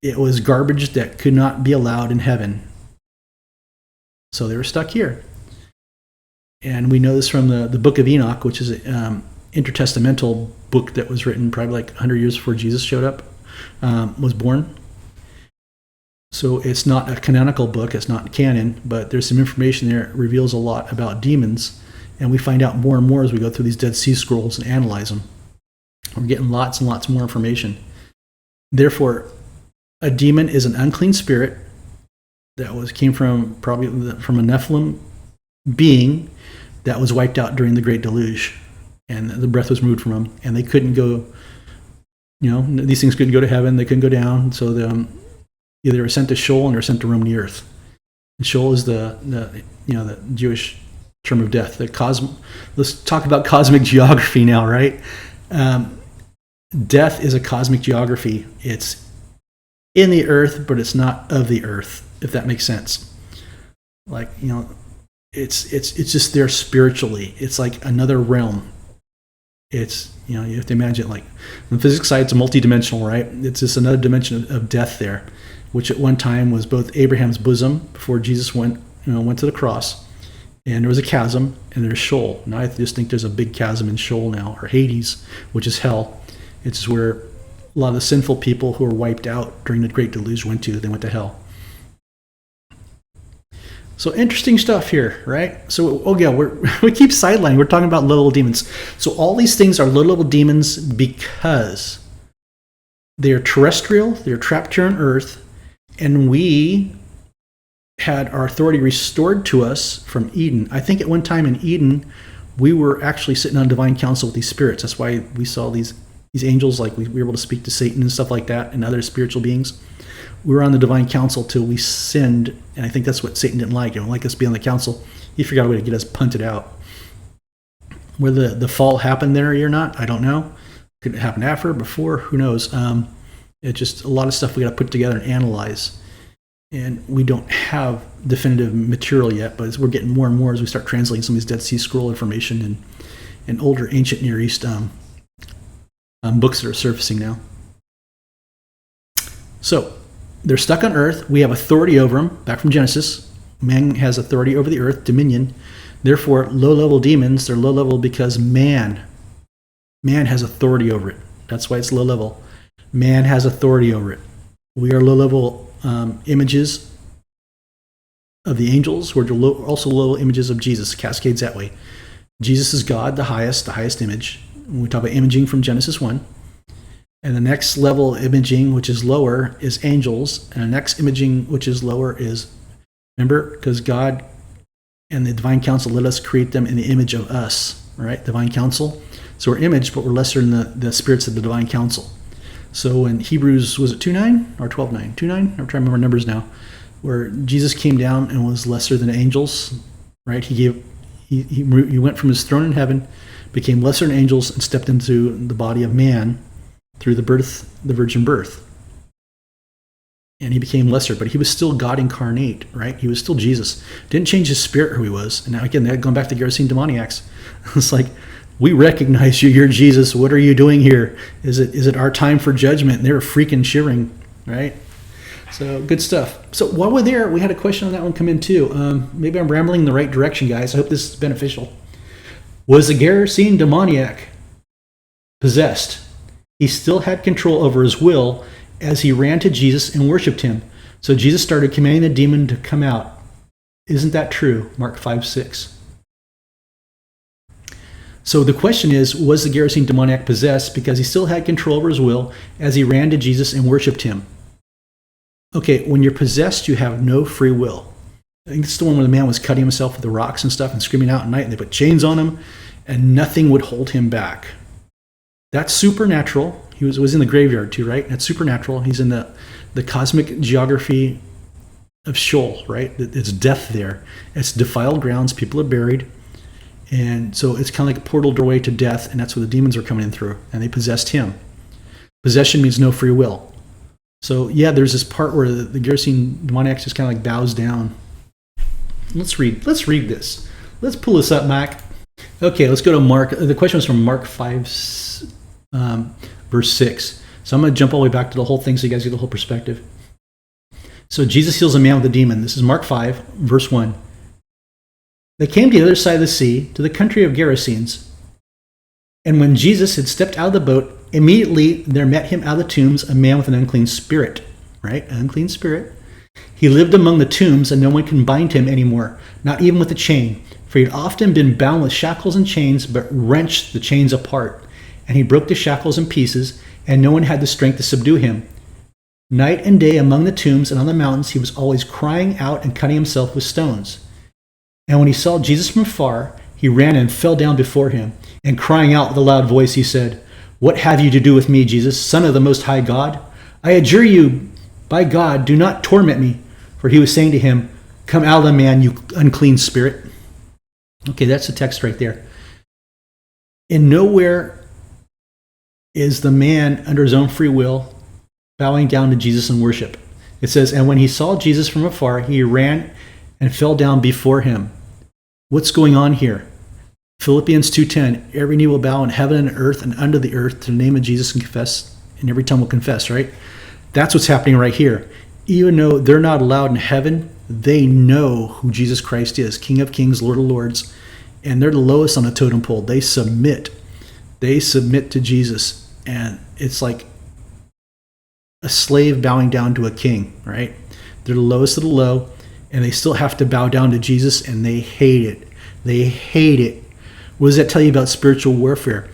it was garbage that could not be allowed in heaven. So they were stuck here. And we know this from the book of Enoch, which is an intertestamental book that was written probably like 100 years before Jesus showed up, was born. So it's not a canonical book, it's not canon, but there's some information there that reveals a lot about demons, and we find out more and more as we go through these Dead Sea Scrolls and analyze them. We're getting lots and lots more information. Therefore, a demon is an unclean spirit that came from probably from a Nephilim being that was wiped out during the Great Deluge, and the breath was removed from them, and they couldn't go, these things couldn't go to heaven, they couldn't go down, so either they were sent to Sheol and they were sent to roam the earth. And Sheol is the Jewish term of death. Let's talk about cosmic geography now, right? Death is a cosmic geography. It's in the earth, but it's not of the earth, if that makes sense. Like, it's just there spiritually. It's like another realm. It's, you have to imagine, like, on the physics side, it's multidimensional, right? It's just another dimension of death there, which at one time was both Abraham's bosom before Jesus went to the cross, and there was a chasm, and there's Sheol. Now I just think there's a big chasm in Sheol now, or Hades, which is hell. It's where a lot of the sinful people who were wiped out during the Great Deluge went to. They went to hell. So interesting stuff here, right? So, we keep sidelining. We're talking about little demons. So all these things are little demons because they are terrestrial, they're trapped here on earth, and we had our authority restored to us from Eden. I think at one time in Eden, we were actually sitting on divine council with these spirits. That's why we saw these angels, like we were able to speak to Satan and stuff like that, and other spiritual beings. We were on the divine council till we sinned, and I think that's what Satan didn't like. He didn't like us to be on the council. He figured out a way to get us punted out. Whether the fall happened there or not, I don't know. Could it happen after, before? Who knows? It's just a lot of stuff we got to put together and analyze. And we don't have definitive material yet, but we're getting more and more as we start translating some of these Dead Sea Scroll information and older ancient Near East books that are surfacing now. So, they're stuck on earth. We have authority over them. Back from Genesis, man has authority over the earth, dominion. Therefore, low-level demons, they're low-level because man has authority over it. That's why it's low-level. Man has authority over it. We are low-level images of the angels. We're also low images of Jesus. It cascades that way. Jesus is God, the highest image. When we talk about imaging from Genesis 1. And the next level imaging, which is lower, is angels. And the next imaging, which is lower, is, remember, because God and the divine council let us create them in the image of us, right? Divine council. So we're imaged, but we're lesser than the spirits of the divine council. So in Hebrews, was it 2:9 or 12:9? 2:9? I'm trying to remember numbers now. Where Jesus came down and was lesser than angels, right? He went from his throne in heaven, became lesser than angels, and stepped into the body of man through the virgin birth. and he became lesser, but he was still God incarnate, right? He was still Jesus. Didn't change his spirit who he was. And now again, going back to Gerasene demoniacs, it's like, we recognize you. You're Jesus. What are you doing here? Is it our time for judgment? And they were freaking shivering, right? So good stuff. So while we're there, we had a question on that one come in too. Maybe I'm rambling in the right direction, guys. I hope this is beneficial. Was the Gerasene demoniac possessed? He still had control over his will as he ran to Jesus and worshipped him. So Jesus started commanding the demon to come out. Isn't that true? Mark 5:6. So the question is, was the Gerasene demoniac possessed because he still had control over his will as he ran to Jesus and worshipped him? Okay, when you're possessed, you have no free will. I think it's the one where the man was cutting himself with the rocks and stuff and screaming out at night, and they put chains on him, and nothing would hold him back. That's supernatural. He was in the graveyard too, right? That's supernatural. He's in the cosmic geography of Sheol, right? It's death there. It's defiled grounds. People are buried. And so it's kind of like a portal doorway to death, and that's where the demons are coming in through, and they possessed him. Possession means no free will. So yeah, there's this part where the Gerasene demoniac just kind of like bows down. Let's read this. Let's pull this up, Mac. Okay, let's go to Mark. The question was from Mark 5, verse 6. So I'm going to jump all the way back to the whole thing so you guys get the whole perspective. So Jesus heals a man with a demon. This is Mark 5, verse 1. They came to the other side of the sea, to the country of Gerasenes. And when Jesus had stepped out of the boat, immediately there met him out of the tombs a man with an unclean spirit. Right? An unclean spirit. He lived among the tombs, and no one can bind him anymore, not even with a chain. For he had often been bound with shackles and chains, but wrenched the chains apart. And he broke the shackles in pieces, and no one had the strength to subdue him. Night and day among the tombs and on the mountains, he was always crying out and cutting himself with stones. And when he saw Jesus from afar, he ran and fell down before him. And crying out with a loud voice, he said, "What have you to do with me, Jesus, Son of the Most High God? I adjure you, by God, do not torment me." For he was saying to him, "Come out of the man, you unclean spirit." Okay, that's the text right there. In nowhere is the man under his own free will bowing down to Jesus in worship. It says, and when he saw Jesus from afar, he ran and fell down before him. What's going on here? Philippians 2:10, every knee will bow in heaven and earth and under the earth to the name of Jesus and confess, and every tongue will confess, right? That's what's happening right here. Even though they're not allowed in heaven, they know who Jesus Christ is, King of Kings, Lord of Lords, and they're the lowest on the totem pole. They submit to Jesus, and it's like a slave bowing down to a king, right? They're the lowest of the low, and they still have to bow down to Jesus, and they hate it. They hate it. What does that tell you about spiritual warfare?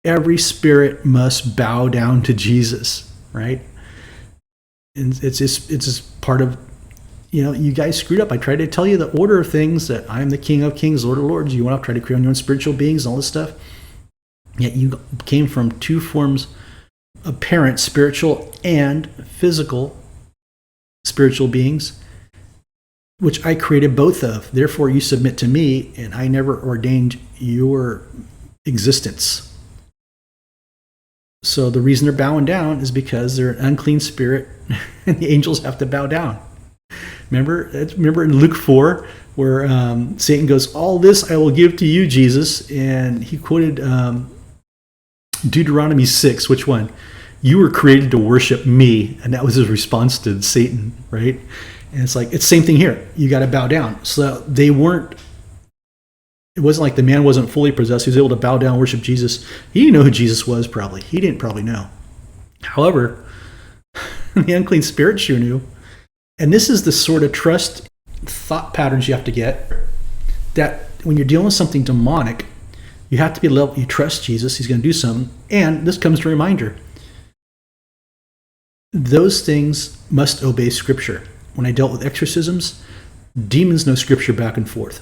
Every spirit must bow down to Jesus, right? And it's just part of, you guys screwed up. I tried to tell you the order of things, that I'm the King of Kings, Lord of Lords. You want to try to create your own spiritual beings and all this stuff. Yet you came from two forms of parents, spiritual and physical spiritual beings, which I created both of. Therefore, you submit to me, and I never ordained your existence. So the reason they're bowing down is because they're an unclean spirit, and the angels have to bow down. Remember in Luke 4, where Satan goes, "All this I will give to you, Jesus," and he quoted Deuteronomy 6. Which one? "You were created to worship me," and that was his response to Satan, right? And it's like, it's the same thing here. You got to bow down. So it wasn't like the man wasn't fully possessed. He was able to bow down and worship Jesus. He didn't know who Jesus was, probably. He didn't probably know. However, the unclean spirit sure knew. And this is the sort of trust thought patterns you have to get, that when you're dealing with something demonic, you have to be level. You trust Jesus. He's going to do something. And this comes to a reminder. Those things must obey Scripture. When I dealt with exorcisms, demons know Scripture back and forth.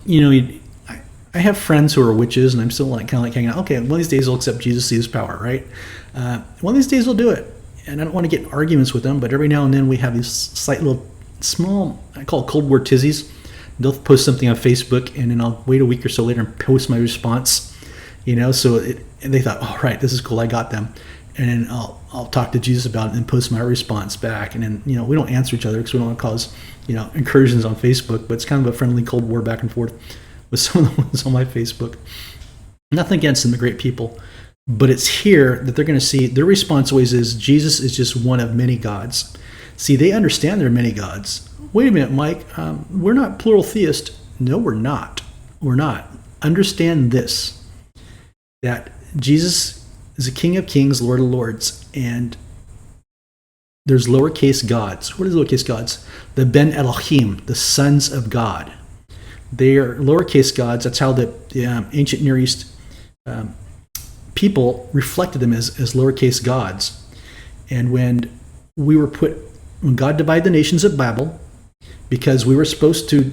I have friends who are witches, and I'm still kind of hanging out. Okay, one of these days they'll accept Jesus, see his power, right? One of these days they'll do it. And I don't want to get in arguments with them, but every now and then we have these slight little small, I call it Cold War tizzies. They'll post something on Facebook, and then I'll wait a week or so later and post my response. And they thought, "Oh, right, this is cool, I got them." and then I'll talk to Jesus about it and post my response back. And then, we don't answer each other because we don't want to cause, incursions on Facebook, but it's kind of a friendly Cold War back and forth with some of the ones on my Facebook. Nothing against them, they're great people. But it's here that they're going to see, their response always is, Jesus is just one of many gods. See, they understand there are many gods. Wait a minute, Mike, we're not plural theist. No, we're not. We're not. Understand this, that Jesus is a King of Kings, Lord of Lords, and there's lowercase gods. What are lowercase gods? The Ben Elohim, the sons of God. They are lowercase gods. That's how the ancient Near East people reflected them as lowercase gods. And when God divided the nations at Babel, because we were supposed to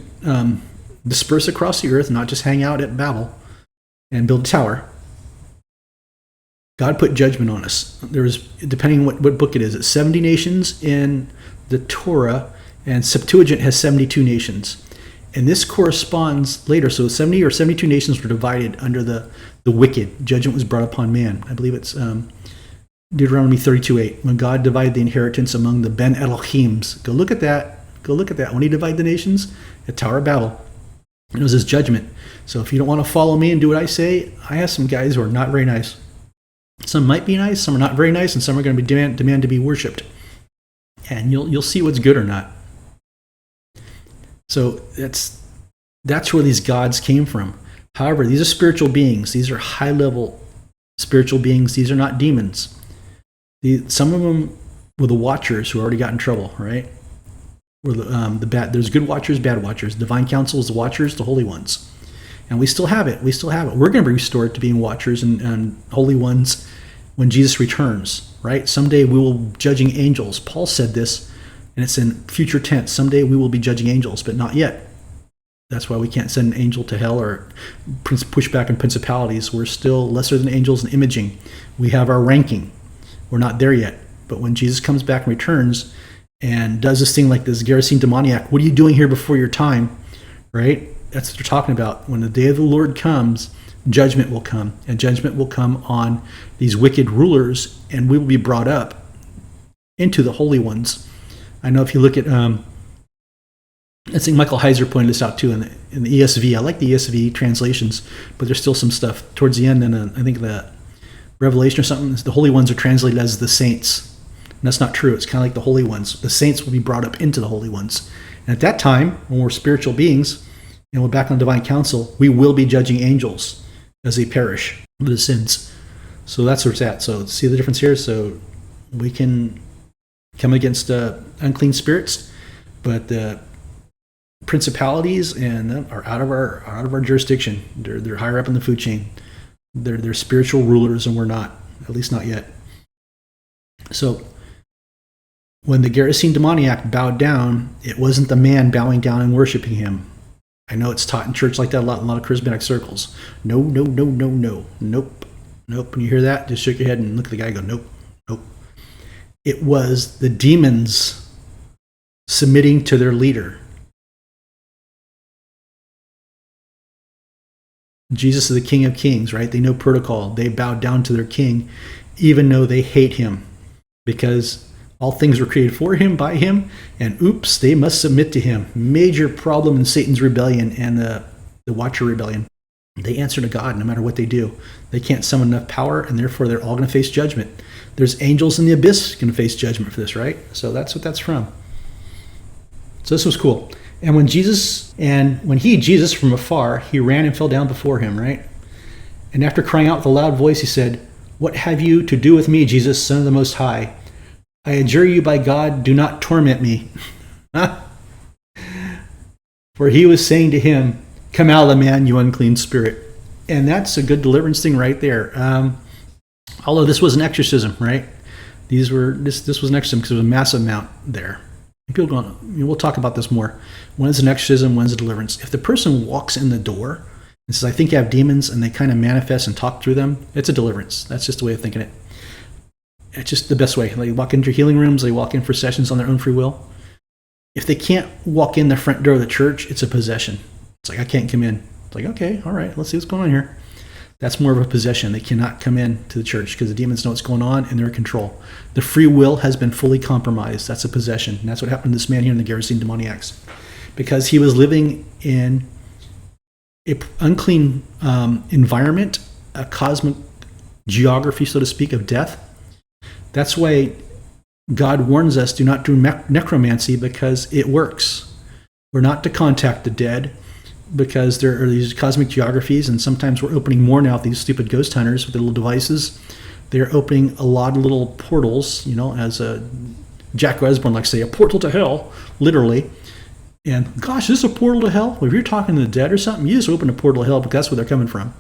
disperse across the earth, not just hang out at Babel and build a tower, God put judgment on us. There's, depending on what book it is, it's 70 nations in the Torah, and Septuagint has 72 nations. And this corresponds later. So 70 or 72 nations were divided under the wicked. Judgment was brought upon man. I believe it's Deuteronomy 32:8. When God divided the inheritance among the Ben Elohims. Go look at that. Go look at that. When he divided the nations at Tower of Babel. It was his judgment. So if you don't want to follow me and do what I say, I have some guys who are not very nice. Some might be nice, some are not very nice, and some are going to be demand to be worshipped. And you'll see what's good or not. So that's where these gods came from. However, these are spiritual beings. These are high-level spiritual beings. These are not demons. Some of them were the watchers who already got in trouble, right? There's good watchers, bad watchers. Divine council is the watchers, the holy ones. And we still have it. We're going to be restored to being watchers and holy ones when Jesus returns, right? Someday we will be judging angels. Paul said this, and it's in future tense. Someday we will be judging angels, but not yet. That's why we can't send an angel to hell or push back on principalities. We're still lesser than angels in imaging. We have our ranking. We're not there yet. But when Jesus comes back and returns and does this thing like this Gerasene demoniac, what are you doing here before your time, right? That's what they're talking about. When the day of the Lord comes, judgment will come. And judgment will come on these wicked rulers, and we will be brought up into the holy ones. I know if you look at, I think Michael Heiser pointed this out too in the ESV. I like the ESV translations, but there's still some stuff towards the end. And I think the Revelation or something, the holy ones are translated as the saints. And that's not true. It's kind of like the holy ones. The saints will be brought up into the holy ones. And at that time, when we're spiritual beings, and we're back on divine council, we will be judging angels as they perish for the sins. So that's where it's at. So see the difference here? So we can come against unclean spirits, but the principalities and are out of our jurisdiction. They're higher up in the food chain. They're spiritual rulers, and we're not, at least not yet. So when the Gerasene demoniac bowed down, it wasn't the man bowing down and worshiping him. I know it's taught in church like that a lot in a lot of charismatic circles. No. Nope. When you hear that, just shake your head and look at the guy and go, nope. It was the demons submitting to their leader. Jesus is the King of Kings, right? They know protocol. They bow down to their king, even though they hate him, because all things were created for him, by him, and oops, they must submit to him. Major problem in Satan's rebellion and the Watcher rebellion. They answer to God no matter what they do. They can't summon enough power, and therefore they're all going to face judgment. There's angels in the abyss going to face judgment for this, right? So that's what that's from. So this was cool. And when Jesus from afar, he ran and fell down before him, right? And after crying out with a loud voice, he said, "What have you to do with me, Jesus, Son of the Most High? I adjure you by God, do not torment me." For he was saying to him, "Come out of the man, you unclean spirit." And that's a good deliverance thing right there. Although this was an exorcism, right? This was an exorcism because there was a massive amount there. We'll talk about this more. When is an exorcism? When is a deliverance? If the person walks in the door and says, "I think you have demons," and they kind of manifest and talk through them, it's a deliverance. That's just the way of thinking it. It's just the best way. They walk into healing rooms, they walk in for sessions on their own free will. If they can't walk in the front door of the church, it's a possession. It's like, I can't come in. It's like, okay, all right, let's see what's going on here. That's more of a possession. They cannot come in to the church because the demons know what's going on and they're in control. The free will has been fully compromised. That's a possession. And that's what happened to this man here in the Gerasene demoniacs. Because he was living in an unclean environment, a cosmic geography, so to speak, of death. That's why God warns us, do not do necromancy, because it works. We're not to contact the dead, because there are these cosmic geographies, and sometimes we're opening more now with these stupid ghost hunters with their little devices. They're opening a lot of little portals, as Jack Osborne likes to say, a portal to hell, literally. And gosh, is this a portal to hell? Well, if you're talking to the dead or something, you just open a portal to hell because that's where they're coming from.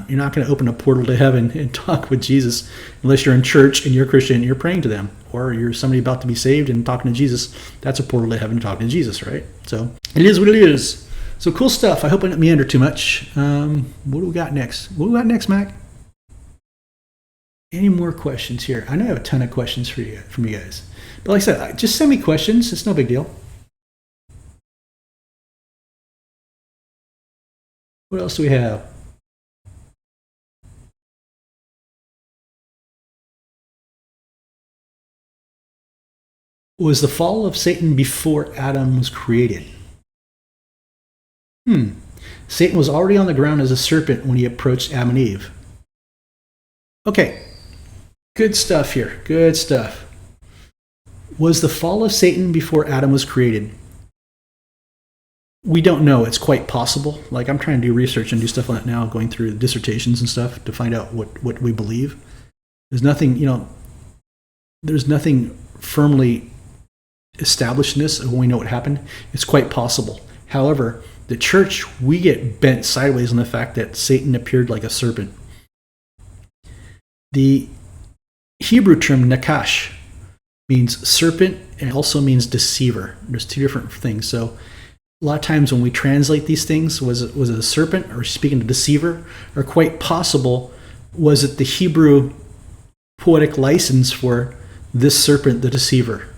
You're not going to open a portal to heaven and talk with Jesus unless you're in church and you're a Christian and you're praying to them, or you're somebody about to be saved and talking to Jesus. That's a portal to heaven, talking to Jesus, right? So it is what it is. So cool stuff. I hope I didn't meander too much. What do we got next? What do we got next, Mac? Any more questions here? I know I have a ton of questions from you guys. But like I said, just send me questions. It's no big deal. What else do we have? Was the fall of Satan before Adam was created? Satan was already on the ground as a serpent when he approached Adam and Eve. Okay, good stuff here. Good stuff. Was the fall of Satan before Adam was created? We don't know. It's quite possible. Like, I'm trying to do research and do stuff on it now, going through dissertations and stuff to find out what we believe. There's nothing, there's nothing firmly established in this of when we know what happened. It's quite possible. However, the church, we get bent sideways on the fact that Satan appeared like a serpent. The Hebrew term nakash means serpent and also means deceiver. There's two different things. So a lot of times when we translate these things, was it a serpent or speaking to deceiver? Or quite possible, was it the Hebrew poetic license for this serpent, the deceiver?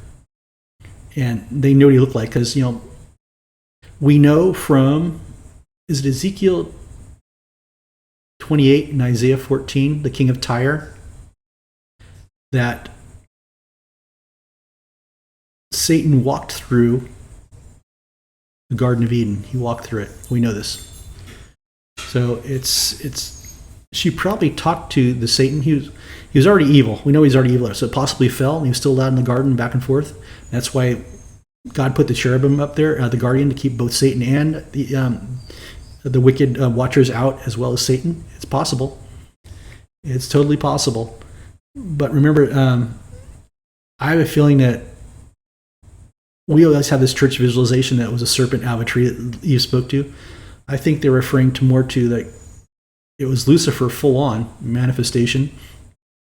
And they knew what he looked like because, we know from, is it Ezekiel 28 and Isaiah 14, the king of Tyre, that Satan walked through the Garden of Eden. He walked through it. We know this. So she probably talked to the Satan. He was already evil. We know he's already evil. So it possibly fell, and he was still allowed in the garden back and forth. That's why God put the cherubim up there, the guardian, to keep both Satan and the wicked watchers out, as well as Satan. It's possible. It's totally possible. But remember, I have a feeling that we always have this church visualization that it was a serpent out of a tree that Eve spoke to. I think they're referring to more to that it was Lucifer full-on manifestation.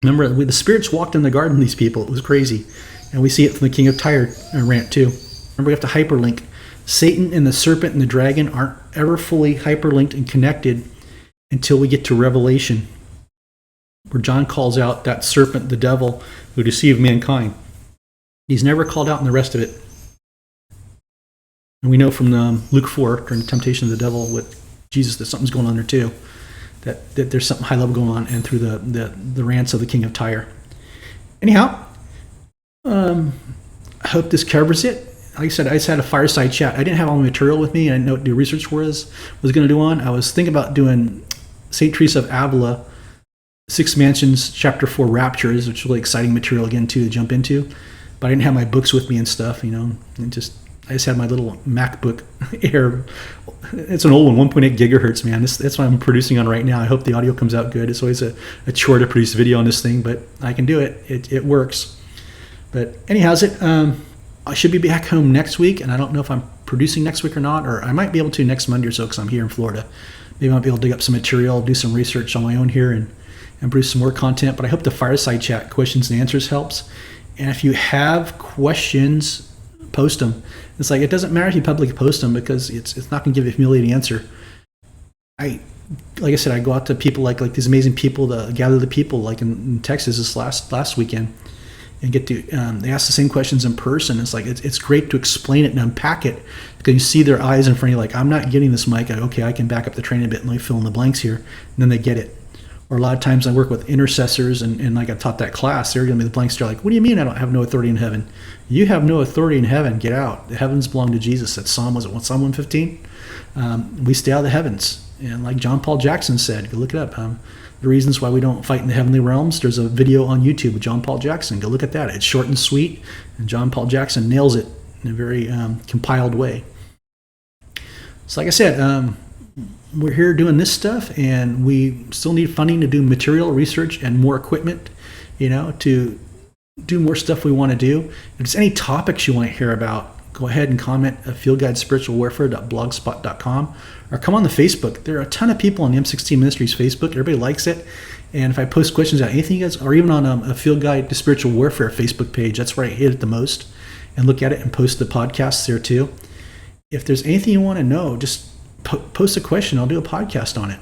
Remember, the spirits walked in the garden, these people. It was crazy. And we see it from the King of Tyre rant too. Remember, we have to hyperlink. Satan and the serpent and the dragon aren't ever fully hyperlinked and connected until we get to Revelation, where John calls out that serpent, the devil, who deceived mankind. He's never called out in the rest of it. And we know from Luke 4, during the temptation of the devil with Jesus, that something's going on there too. That there's something high level going on, and through the rants of the King of Tyre. Anyhow, I hope this covers it. Like I said, I just had a fireside chat. I didn't have all the material with me. I didn't know what the research was going to do on. I was thinking about doing St. Teresa of Avila, Six Mansions, Chapter 4 Raptures, which is really exciting material again too to jump into. But I didn't have my books with me and stuff, and I just had my little MacBook Air. It's an old one, 1.8 gigahertz, man. That's what I'm producing on right now. I hope the audio comes out good. It's always a chore to produce video on this thing, but I can do it. It works. But anyhow, I should be back home next week, and I don't know if I'm producing next week or not, or I might be able to next Monday or so because I'm here in Florida. Maybe I'll be able to dig up some material, do some research on my own here, and produce some more content. But I hope the fireside chat questions and answers helps. And if you have questions, post them. It's like, it doesn't matter if you publicly post them because it's not going to give you a humiliating answer. Like I said, I go out to people like these amazing people to gather the people, like in Texas this last weekend. and get to they ask the same questions in person. It's like it's great to explain it and unpack it because you see their eyes in front of you like, I'm not getting this, Mike. Okay, I can back up the training a bit and let me fill in the blanks here. And then they get it. Or a lot of times I work with intercessors and like I taught that class, they're going to be the blanks. They're like, what do you mean I don't have no authority in heaven? You have no authority in heaven. Get out. The heavens belong to Jesus. That's Psalm 115? We stay out of the heavens. And like John Paul Jackson said, go look it up. The reasons why we don't fight in the heavenly realms, there's a video on YouTube with John Paul Jackson. Go look at that. It's short and sweet, and John Paul Jackson nails it in a very compiled way. So like I said, we're here doing this stuff, and we still need funding to do material research and more equipment, to do more stuff we want to do. If there's any topics you want to hear about, go ahead and comment at fieldguidespiritualwarfare.blogspot.com or come on the Facebook. There are a ton of people on the M16 Ministries Facebook. Everybody likes it. And if I post questions about anything you guys, or even on a Field Guide to Spiritual Warfare Facebook page, that's where I hit it the most and look at it and post the podcasts there too. If there's anything you want to know, just post a question. I'll do a podcast on it.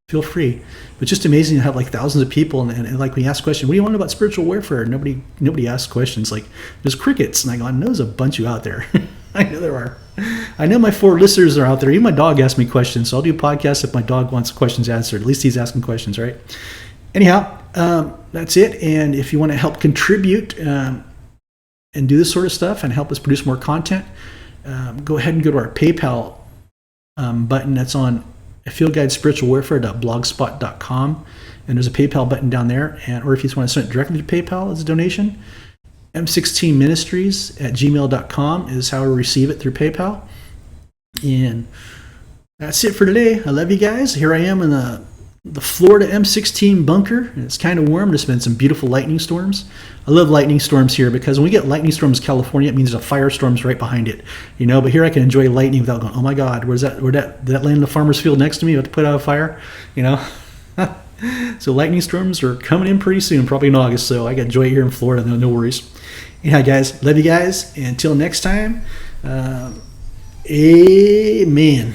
Feel free. But it's just amazing to have like thousands of people and like when you ask a question, what do you want to know about spiritual warfare? Nobody asks questions. Like there's crickets, and I go, I know there's a bunch of you out there. I know there are. I know my 4 listeners are out there. Even my dog asks me questions, so I'll do podcasts if my dog wants questions answered. At least he's asking questions, right? Anyhow, that's it. And if you want to help contribute and do this sort of stuff and help us produce more content, go ahead and go to our PayPal button that's on fieldguidespiritualwarfare.blogspot.com, and there's a PayPal button down there. Or if you just want to send it directly to PayPal as a donation, m16ministries@gmail.com is how we receive it through PayPal. And that's it for today. I love you guys. Here I am in the Florida M16 bunker. It's kind of warm. There's been some beautiful lightning storms. I love lightning storms here because when we get lightning storms in California, it means there's a firestorm's right behind it. But here I can enjoy lightning without going, oh my God, did that land in the farmer's field next to me? I have to put out a fire, So lightning storms are coming in pretty soon, probably in August. So I got joy here in Florida. No worries. Anyhow, guys, love you guys. Until next time, amen.